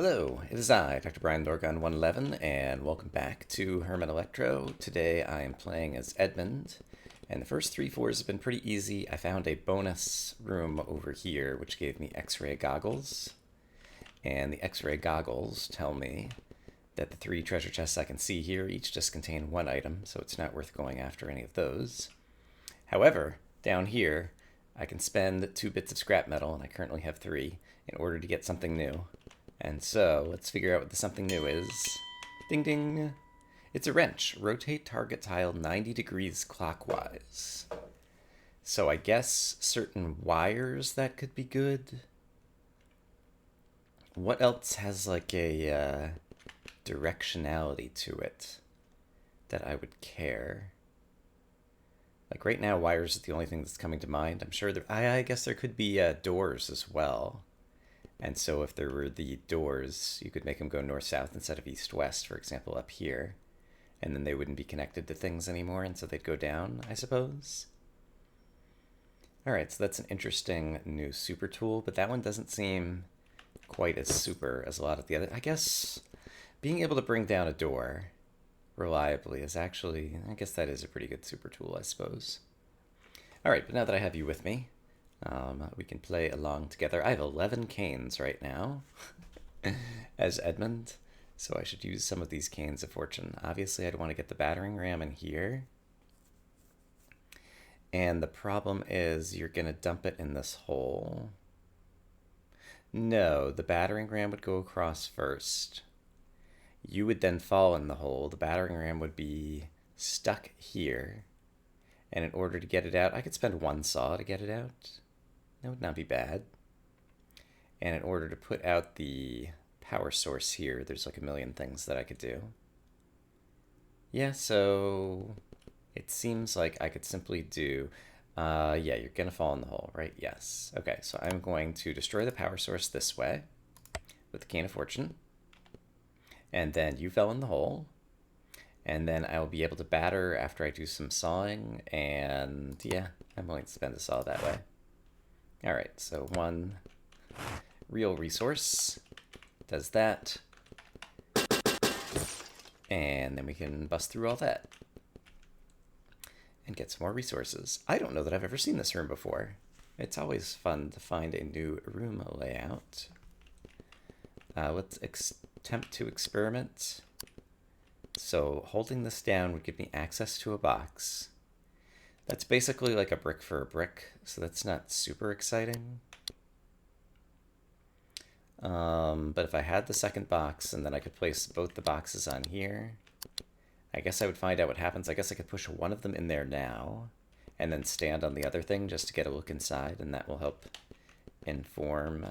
Hello, it is I, Dr. Brian Dorgun 111, and welcome back to Herman Electro. Today I am playing as Edmund, and the first 3 floors have been pretty easy. I found a bonus room over here, which gave me X-ray goggles, and the X-ray goggles tell me that the 3 treasure chests I can see here each just contain 1 item, so it's not worth going after any of those. However, down here, I can spend 2 bits of scrap metal, and I currently have 3, in order to get something new. And so, let's figure out what the something new is. Ding ding! It's a wrench. Rotate target tile 90 degrees clockwise. So I guess certain wires that could be good. What else has like a directionality to it that I would care? Like right now, wires is the only thing that's coming to mind. I'm sure I guess there could be doors as well. And so if there were the doors, you could make them go north-south instead of east-west, for example, up here. And then they wouldn't be connected to things anymore, and so they'd go down, I suppose. Alright, so that's an interesting new super tool, but that one doesn't seem quite as super as a lot of the other. I guess being able to bring down a door reliably is actually, I guess that is a pretty good super tool, I suppose. Alright, but now that I have you with me, we can play along together. I have 11 canes right now as Edmund, so I should use some of these canes of fortune. Obviously, I'd want to get the battering ram in here. And the problem is you're going to dump it in this hole. No, the battering ram would go across first. You would then fall in the hole. The battering ram would be stuck here. And in order to get it out, I could spend 1 saw to get it out. That would not be bad. And in order to put out the power source here, there's like a million things that I could do. Yeah, so it seems like I could simply do, yeah, you're gonna fall in the hole, right? Yes. Okay, so I'm going to destroy the power source this way with the Cane of Fortune. And then you fell in the hole. And then I will be able to batter after I do some sawing, and yeah, I'm going to spend a saw that way. Alright, so 1 real resource does that, and then we can bust through all that and get some more resources. I don't know that I've ever seen this room before. It's always fun to find a new room layout. Let's attempt to experiment. So holding this down would give me access to a box. That's basically like a brick for a brick, so that's not super exciting. But if I had the second box and then I could place both the boxes on here, I guess I would find out what happens. I guess I could push one of them in there now and then stand on the other thing just to get a look inside, and that will help inform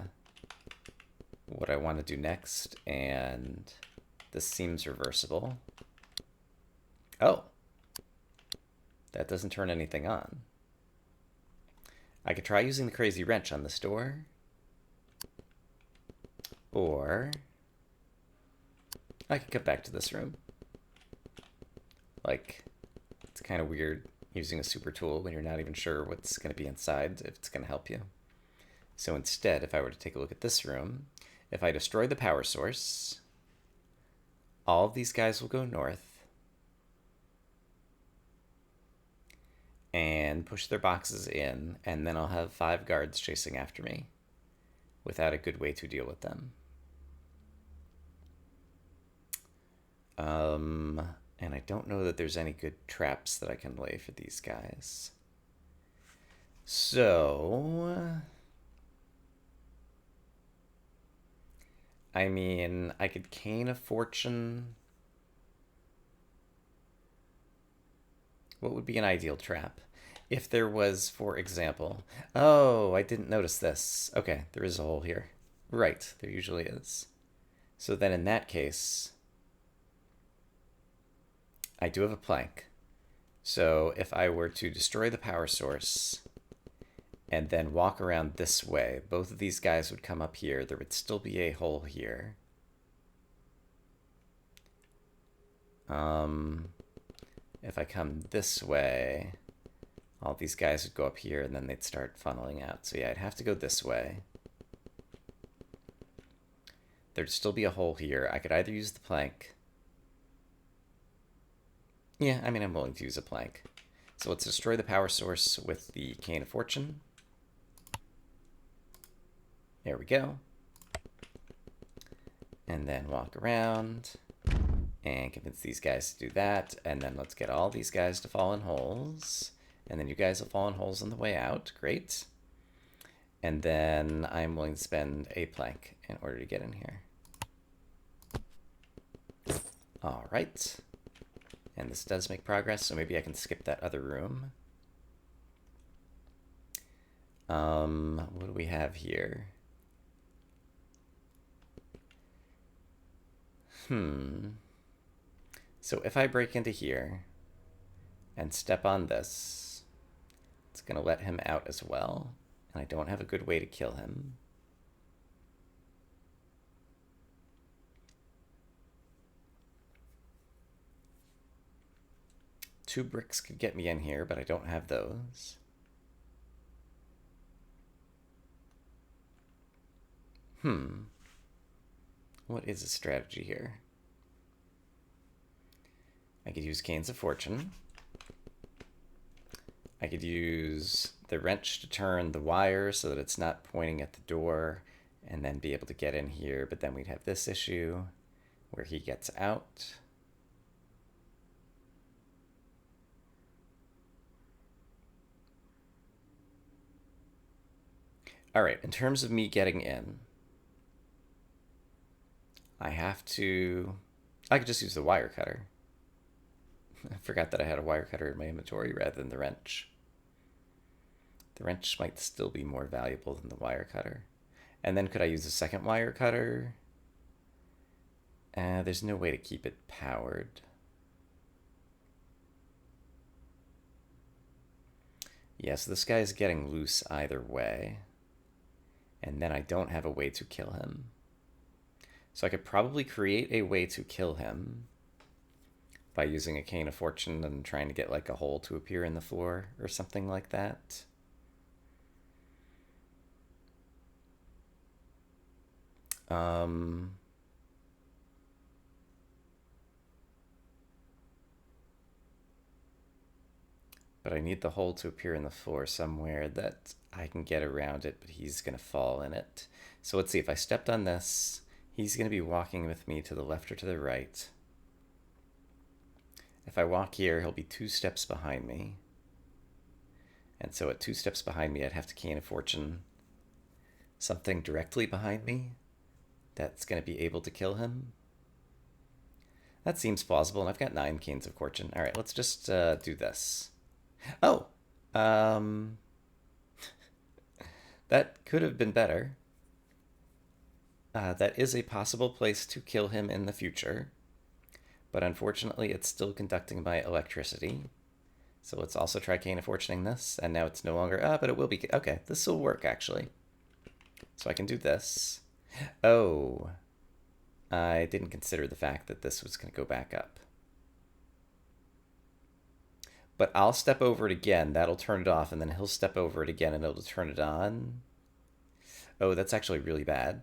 what I want to do next. And this seems reversible. Oh, that doesn't turn anything on. I could try using the crazy wrench on this door. Or I could come back to this room. Like, it's kind of weird using a super tool when you're not even sure what's going to be inside, if it's going to help you. So instead, if I were to take a look at this room, if I destroy the power source, all of these guys will go north and push their boxes in, and then I'll have 5 guards chasing after me without a good way to deal with them. And I don't know that there's any good traps that I can lay for these guys. So, I mean, I could Cane of Fortune. What would be an ideal trap? If there was, for example... Oh, I didn't notice this. Okay, there is a hole here. Right, there usually is. So then in that case, I do have a plank. So if I were to destroy the power source and then walk around this way, both of these guys would come up here. There would still be a hole here. If I come this way, all these guys would go up here and then they'd start funneling out. So yeah, I'd have to go this way. there'd still be a hole here. I could either use the plank. Yeah, I mean, I'm willing to use a plank. So let's destroy the power source with the Cane of Fortune. There we go. And then walk around and convince these guys to do that. And then let's get all these guys to fall in holes. And then you guys will fall in holes on the way out. Great. And then I'm willing to spend a plank in order to get in here. All right. And this does make progress, so maybe I can skip that other room. What do we have here? So if I break into here and step on this, it's going to let him out as well. And I don't have a good way to kill him. Two bricks could get me in here, but I don't have those. What is a strategy here? I could use Canes of Fortune. I could use the wrench to turn the wire so that it's not pointing at the door and then be able to get in here, but then we'd have this issue where he gets out. All right, in terms of me getting in, I could just use the wire cutter. I forgot that I had a wire cutter in my inventory rather than the wrench. The wrench might still be more valuable than the wire cutter. And then could I use a second wire cutter? There's no way to keep it powered. Yes, this guy's getting loose either way. And then I don't have a way to kill him. So I could probably create a way to kill him by using a Cane of Fortune and trying to get like a hole to appear in the floor or something like that. But I need the hole to appear in the floor somewhere that I can get around it, but he's going to fall in it. So let's see, if I stepped on this, he's going to be walking with me to the left or to the right. If I walk here, he'll be 2 steps behind me. And so at 2 steps behind me, I'd have to Cane of Fortune something directly behind me that's going to be able to kill him. That seems plausible, and I've got 9 Canes of Fortune. All right, let's just do this. Oh, that could have been better. That is a possible place to kill him in the future, but unfortunately it's still conducting my electricity. So let's also try Cane of Fortuning this, and now it's no longer, but it will be, okay, this will work actually. So I can do this. Oh, I didn't consider the fact that this was going to go back up. But I'll step over it again, that'll turn it off, and then he'll step over it again and it'll turn it on. Oh, that's actually really bad.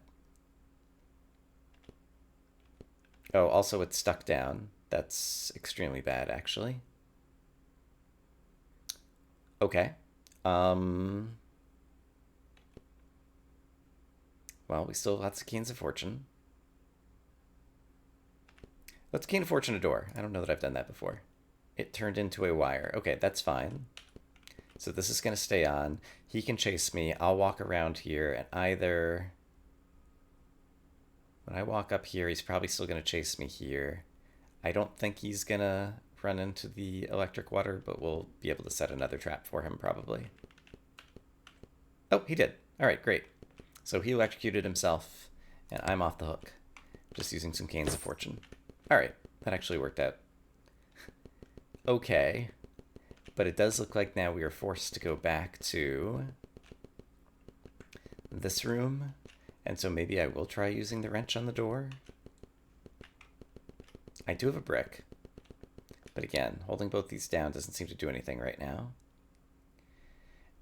Oh, also it's stuck down. That's extremely bad, actually. Okay. Well, we still have lots of Canes of Fortune. Let's Cane of Fortune a door. I don't know that I've done that before. It turned into a wire. Okay, that's fine. So this is going to stay on. He can chase me. I'll walk around here and either... When I walk up here, he's probably still going to chase me here. I don't think he's going to run into the electric water, but we'll be able to set another trap for him probably. Oh, he did. All right, great. So he electrocuted himself, and I'm off the hook. Just using some Canes of Fortune. All right, that actually worked out. Okay, but it does look like now we are forced to go back to this room, and so maybe I will try using the wrench on the door. I do have a brick, but again, holding both these down doesn't seem to do anything right now.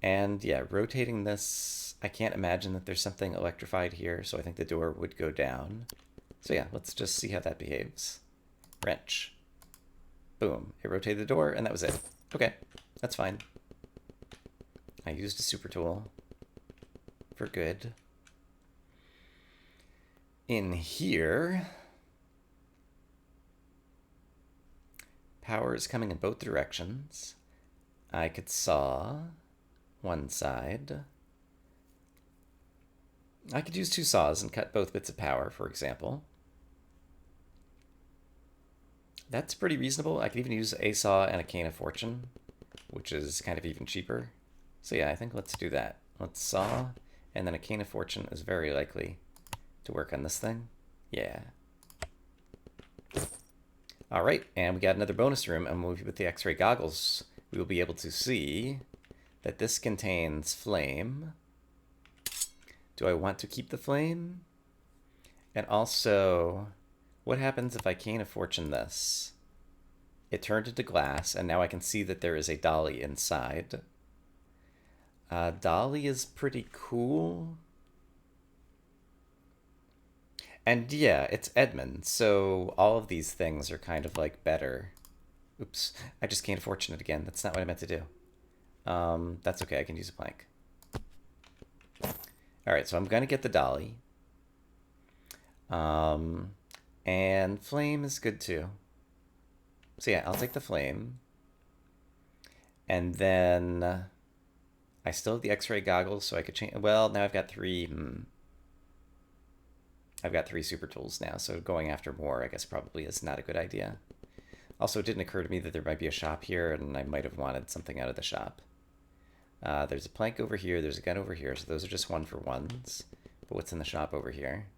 And yeah, rotating this, I can't imagine that there's something electrified here, so I think the door would go down. So yeah, let's just see how that behaves. Wrench. Boom. It rotated the door, and that was it. Okay, that's fine. I used a super tool for good. In here, power is coming in both directions. I could saw one side. I could use two saws and cut both bits of power, for example. That's pretty reasonable. I could even use a saw and a cane of fortune, which is kind of even cheaper. So yeah, I think let's do that. Let's saw, and then a cane of fortune is very likely to work on this thing. Yeah. All right, and we got another bonus room, and with the X-ray goggles, we will be able to see that this contains flame. Do I want to keep the flame? And also, what happens if I cane of fortune this? It turned into glass, and now I can see that there is a dolly inside. Dolly is pretty cool. And yeah, it's Edmund, so all of these things are kind of like better. Oops, I just caned fortune it again. That's not what I meant to do. That's okay, I can use a plank. Alright, so I'm gonna get the dolly. And flame is good too. So yeah, I'll take the flame. And then I still have the X-ray goggles, so I could change. Well, now I've got three. I've got three super tools now, so going after more, I guess, probably is not a good idea. Also, it didn't occur to me that there might be a shop here, and I might have wanted something out of the shop. There's a plank over here, there's a gun over here, so those are just 1-for-1s. But what's in the shop over here?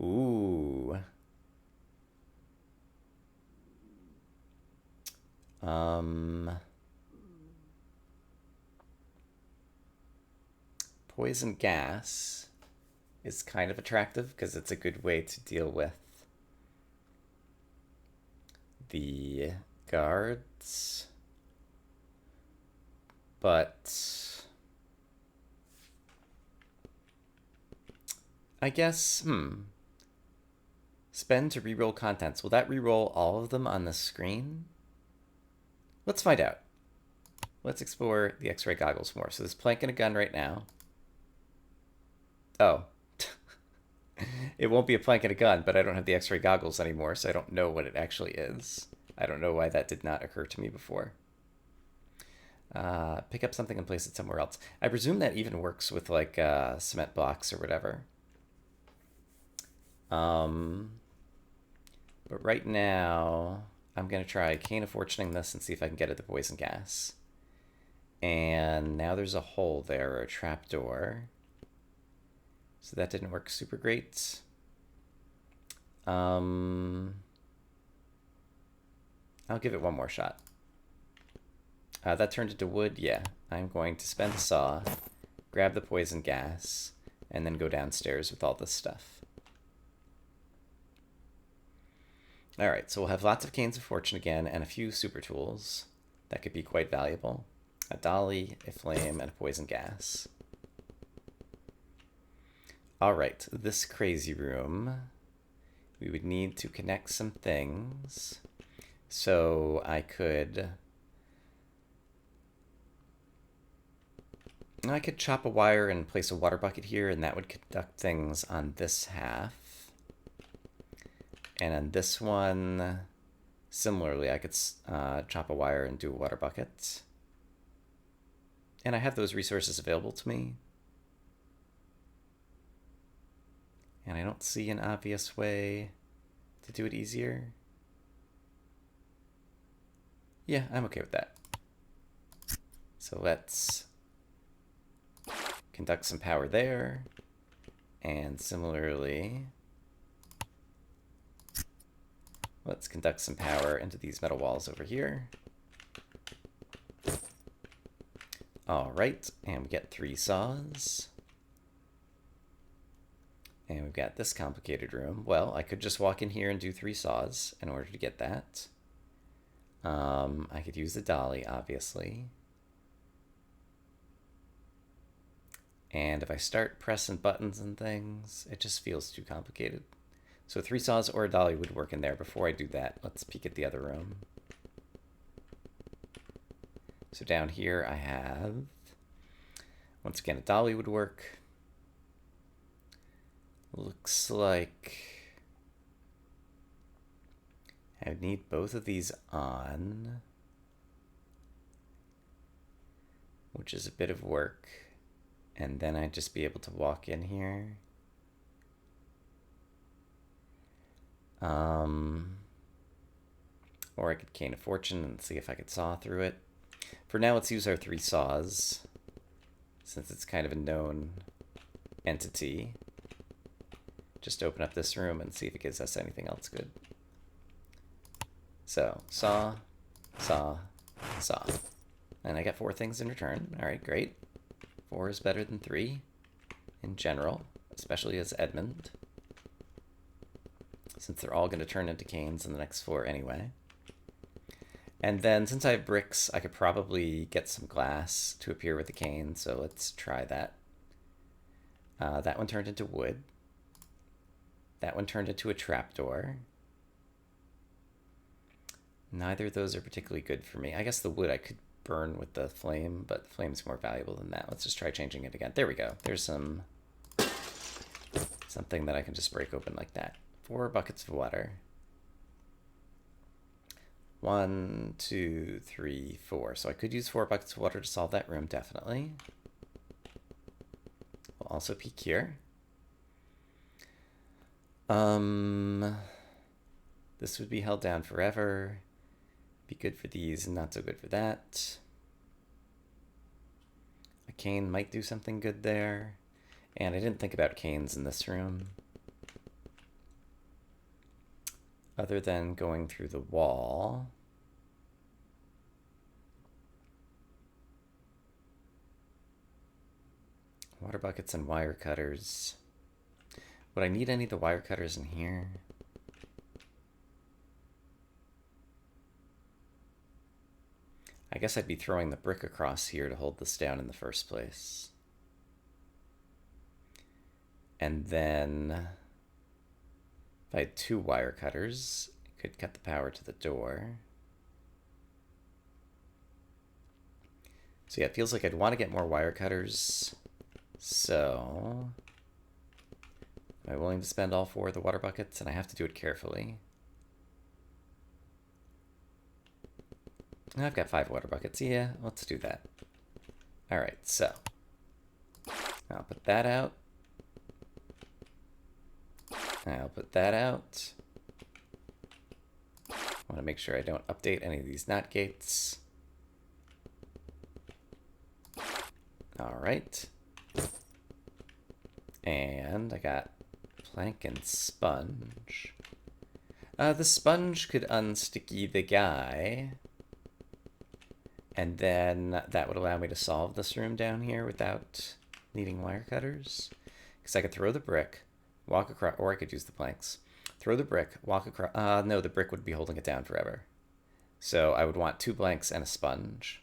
Ooh. Poison gas is kind of attractive because it's a good way to deal with the guards. But I guess, spend to reroll contents. Will that reroll all of them on the screen? Let's find out. Let's explore the X-ray goggles more. So there's plank and a gun right now. Oh. It won't be a plank and a gun, but I don't have the X-ray goggles anymore, so I don't know what it actually is. I don't know why that did not occur to me before. Pick up something and place it somewhere else. I presume that even works with like cement blocks or whatever. But right now, I'm going to try cane of fortuning this and see if I can get at the poison gas. And now there's a hole there, or a trapdoor. So that didn't work super great. I'll give it one more shot. That turned into wood. Yeah, I'm going to spend a saw, grab the poison gas, and then go downstairs with all this stuff. Alright, so we'll have lots of canes of fortune again, and a few super tools. That could be quite valuable. A dolly, a flame, and a poison gas. Alright, this crazy room, we would need to connect some things. So I could chop a wire and place a water bucket here, and that would conduct things on this half. And on this one, similarly, I could chop a wire and do a water bucket. And I have those resources available to me. And I don't see an obvious way to do it easier. Yeah, I'm okay with that. So let's conduct some power there. And similarly, let's conduct some power into these metal walls over here. All right, and we get 3 saws. And we've got this complicated room. Well, I could just walk in here and do 3 saws in order to get that. I could use the dolly, obviously. And if I start pressing buttons and things, it just feels too complicated. So 3 saws or a dolly would work in there. Before I do that, let's peek at the other room. So down here I have, once again, a dolly would work. Looks like I would need both of these on, which is a bit of work. And then I'd just be able to walk in here. Or I could cane a fortune and see if I could saw through it. For now, let's use our 3 saws, since it's kind of a known entity. Just open up this room and see if it gives us anything else good. So, saw, saw, saw. And I got 4 things in return. All right, great. 4 is better than 3 in general, especially as Edmund, since they're all going to turn into canes in the next 4 anyway. And then, since I have bricks, I could probably get some glass to appear with the cane, so let's try that. That one turned into wood. That one turned into a trapdoor. Neither of those are particularly good for me. I guess the wood I could burn with the flame, but the flame's more valuable than that. Let's just try changing it again. There we go. There's something that I can just break open like that. 4 buckets of water. 1, 2, 3, 4. So I could use 4 buckets of water to solve that room, definitely. We'll also peek here. This would be held down forever. Be good for these and not so good for that. A cane might do something good there. And I didn't think about canes in this room, other than going through the wall. Water buckets and wire cutters. Would I need any of the wire cutters in here? I guess I'd be throwing the brick across here to hold this down in the first place. And then if I had 2 wire cutters, I could cut the power to the door. So yeah, it feels like I'd want to get more wire cutters. So am I willing to spend all 4 of the water buckets? And I have to do it carefully. I've got 5 water buckets. Yeah, let's do that. All right, so I'll put that out. I'll put that out. I want to make sure I don't update any of these NOT gates. All right. And I got plank and sponge. The sponge could unsticky the guy. And then that would allow me to solve this room down here without needing wire cutters. Because I could throw the brick, walk across, or I could use the planks. Throw the brick, walk across. No, the brick would be holding it down forever. So I would want 2 planks and a sponge.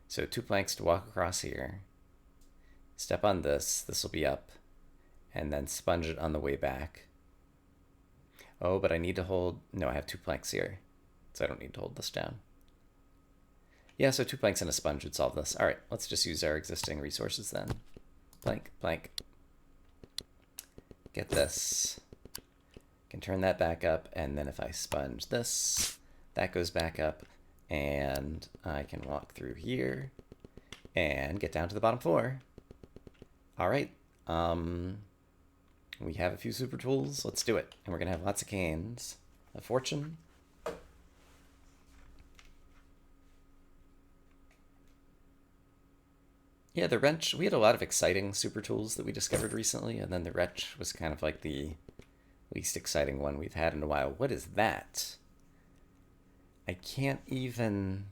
So 2 planks to walk across here. Step on this. This will be up. And then sponge it on the way back. Oh, but I need to hold... No, I have 2 planks here. So I don't need to hold this down. Yeah, so 2 planks and a sponge would solve this. All right, let's just use our existing resources then. Plank, plank. Get this. Can turn that back up, and then if I sponge this, that goes back up, and I can walk through here and get down to the bottom floor. All right. We have a few super tools. Let's do it. And we're going to have lots of canes. A fortune. Yeah, the wrench, we had a lot of exciting super tools that we discovered recently, and then the wrench was kind of like the least exciting one we've had in a while. What is that? I can't even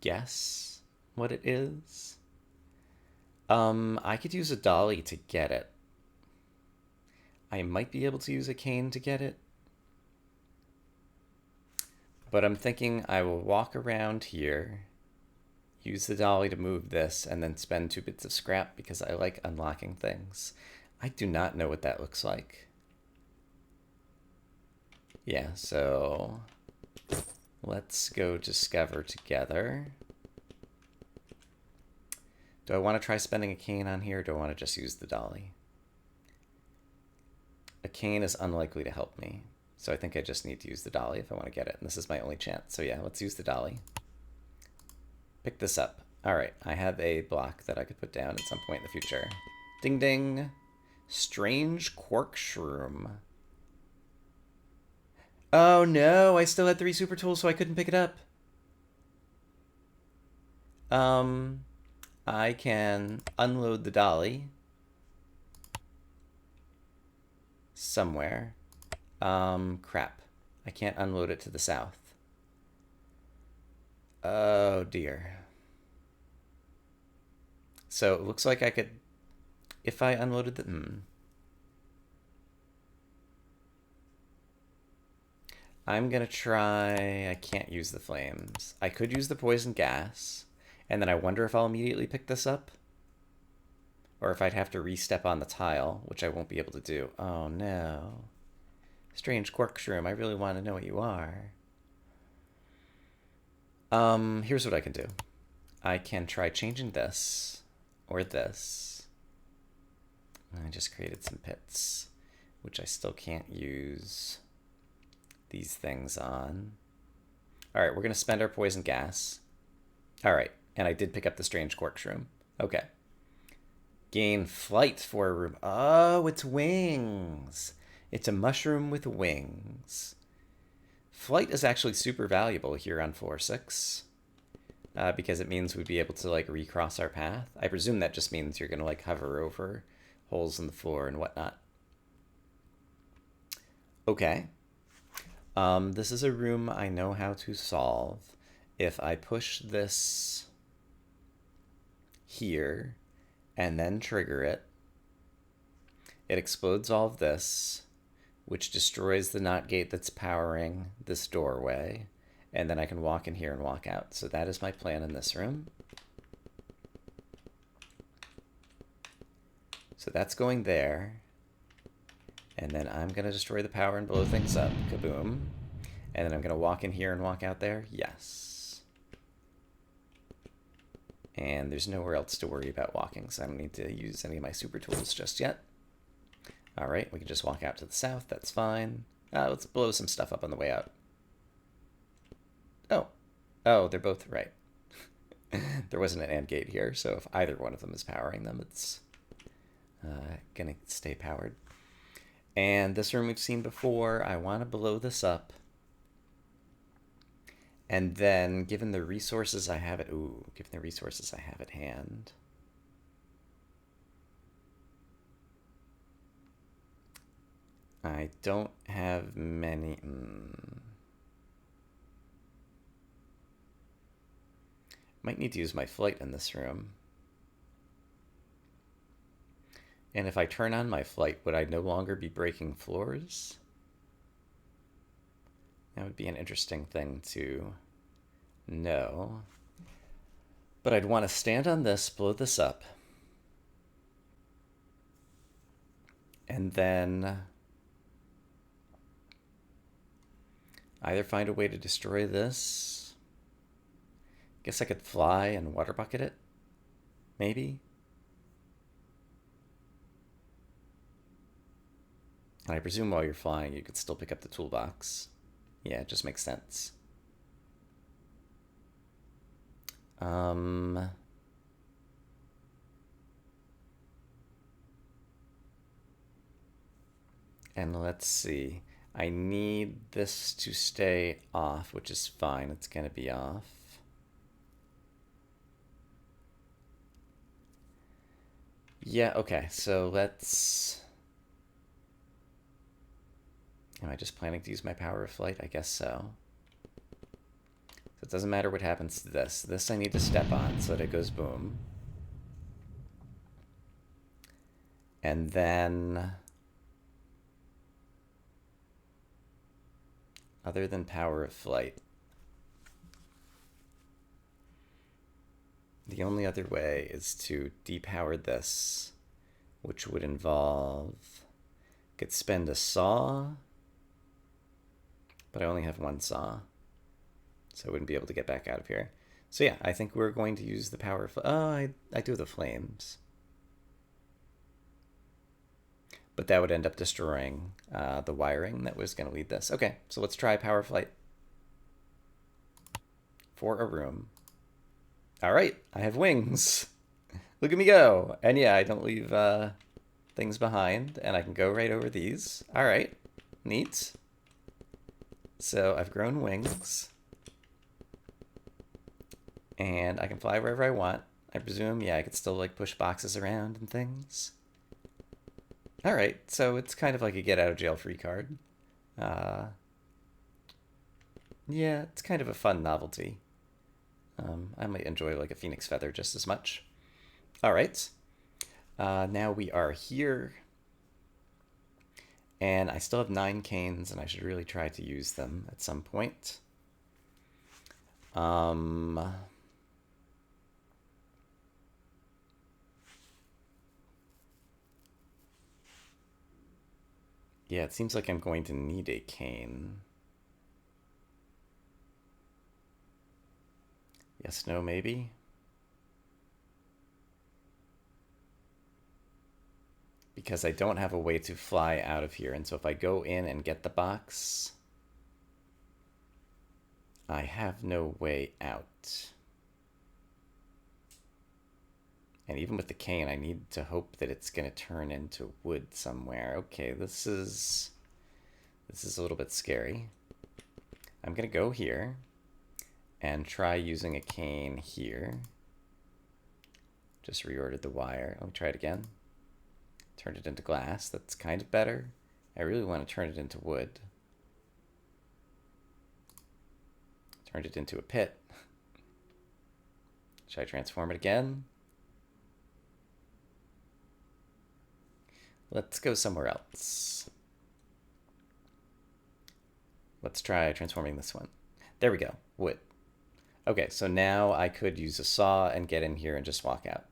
guess what it is. I could use a dolly to get it. I might be able to use a cane to get it. But I'm thinking I will walk around here, use the dolly to move this, and then spend 2 bits of scrap because I like unlocking things. I do not know what that looks like. Yeah, so let's go discover together. Do I want to try spending a cane on here, or do I want to just use the dolly? A cane is unlikely to help me, so I think I just need to use the dolly if I want to get it, and this is my only chance. So yeah, let's use the dolly. Pick this up. All right, I have a block that I could put down at some point in the future. Ding ding. Strange quark shroom. Oh no, I still had 3 super tools, so I couldn't pick it up. I can unload the dolly somewhere. Crap. I can't unload it to the south. Oh dear. So it looks like I could, if I unloaded the, I'm gonna try, I can't use the flames. I could use the poison gas, and then I wonder if I'll immediately pick this up. Or if I'd have to re-step on the tile, which I won't be able to do. Oh no. Strange quark shroom, I really want to know what you are. Here's what I can do. I can try changing this, or this. I just created some pits, which I still can't use these things on. All right, we're going to spend our poison gas. All right, and I did pick up the strange quark shroom. Okay. Gain flight for a room. Oh, it's wings. It's a mushroom with wings. Flight is actually super valuable here on floor 6. Because it means we'd be able to like recross our path. I presume that just means you're going to like hover over holes in the floor and whatnot. Okay. This is a room I know how to solve. If I push this here and then trigger it, it explodes all of this, which destroys the NOT gate that's powering this doorway. And then I can walk in here and walk out. So that is my plan in this room. So that's going there. And then I'm going to destroy the power and blow things up. Kaboom. And then I'm going to walk in here and walk out there. Yes. And there's nowhere else to worry about walking, so I don't need to use any of my super tools just yet. All right, we can just walk out to the south. That's fine. Let's blow some stuff up on the way out. Oh, they're both right. There wasn't an AND gate here, so if either one of them is powering them, it's gonna stay powered. And this room we've seen before. I want to blow this up. And then, given the resources I have at hand, I don't have many. Might need to use my flight in this room. And if I turn on my flight, would I no longer be breaking floors? That would be an interesting thing to know. But I'd want to stand on this, blow this up, and then either find a way to destroy this. Guess I could fly and water bucket it, maybe. And I presume while you're flying, you could still pick up the toolbox. Yeah, it just makes sense. And let's see. I need this to stay off, which is fine. It's going to be off. Yeah, okay. So let's... Am I just planning to use my power of flight? I guess so. So it doesn't matter what happens to this. This I need to step on so that it goes boom. And then... Other than power of flight, the only other way is to depower this, which would involve... Could spend a saw... but I only have one saw, so I wouldn't be able to get back out of here. So yeah, I think we're going to use the power of... Oh, I do have the flames. But that would end up destroying the wiring that was going to lead this. Okay, so let's try power flight for a room. All right, I have wings. Look at me go. And yeah, I don't leave things behind, and I can go right over these. All right, neat. So I've grown wings. And I can fly wherever I want. I presume, yeah, I could still like push boxes around and things. All right, so it's kind of like a get out of jail free card. Yeah, it's kind of a fun novelty. I might enjoy like a phoenix feather just as much. All right, now we are here. And I still have 9 canes, and I should really try to use them at some point. Yeah, it seems like I'm going to need a cane. Yes, no, maybe? Because I don't have a way to fly out of here, and so if I go in and get the box, I have no way out. And even with the cane, I need to hope that it's going to turn into wood somewhere. Okay, this is a little bit scary. I'm going to go here and try using a cane here. Just reordered the wire. Let me try it again. Turned it into glass. That's kind of better. I really want to turn it into wood. Turned it into a pit. Should I transform it again? Let's go somewhere else. Let's try transforming this one. There we go. Wood. Okay, so now I could use a saw and get in here and just walk out.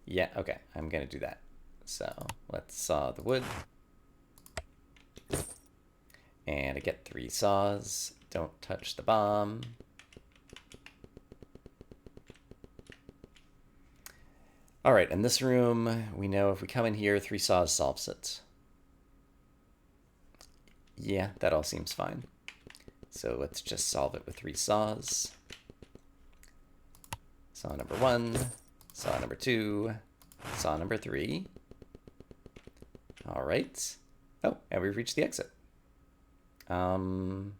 Yeah, okay, I'm gonna do that. So let's saw the wood. And I get 3 saws. Don't touch the bomb. All right, in this room, we know if we come in here, 3 saws solves it. Yeah, that all seems fine. So let's just solve it with 3 saws. Saw number 1, saw number 2, saw number 3. All right. Oh, and we've reached the exit. And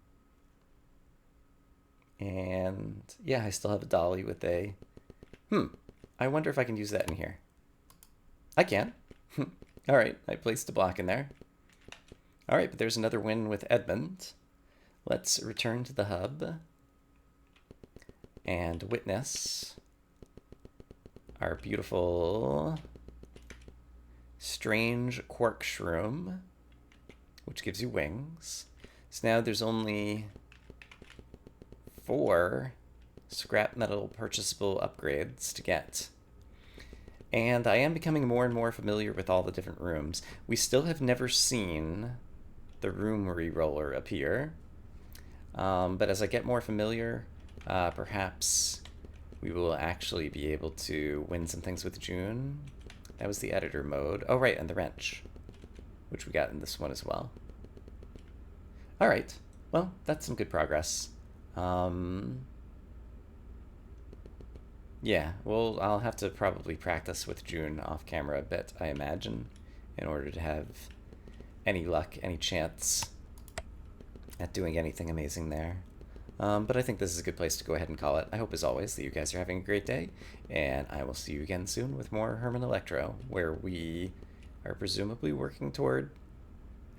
yeah, I still have a dolly with a... I wonder if I can use that in here. I can. All right, I placed a block in there. All right, but there's another win with Edmund. Let's return to the hub and witness our beautiful strange quark shroom, which gives you wings. So now there's only 4 scrap metal purchasable upgrades to get. And I am becoming more and more familiar with all the different rooms. We still have never seen the room re-roller appear. But as I get more familiar, perhaps we will actually be able to win some things with June. That was the editor mode. Oh, right, and the wrench, which we got in this one as well. All right, well, that's some good progress. Yeah, well, I'll have to probably practice with June off camera a bit, I imagine, in order to have any luck, any chance at doing anything amazing there. But I think this is a good place to go ahead and call it. I hope, as always, that you guys are having a great day, and I will see you again soon with more Herman Electro, where we are presumably working toward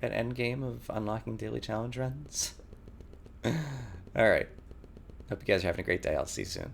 an end game of unlocking daily challenge runs. All right. Hope you guys are having a great day. I'll see you soon.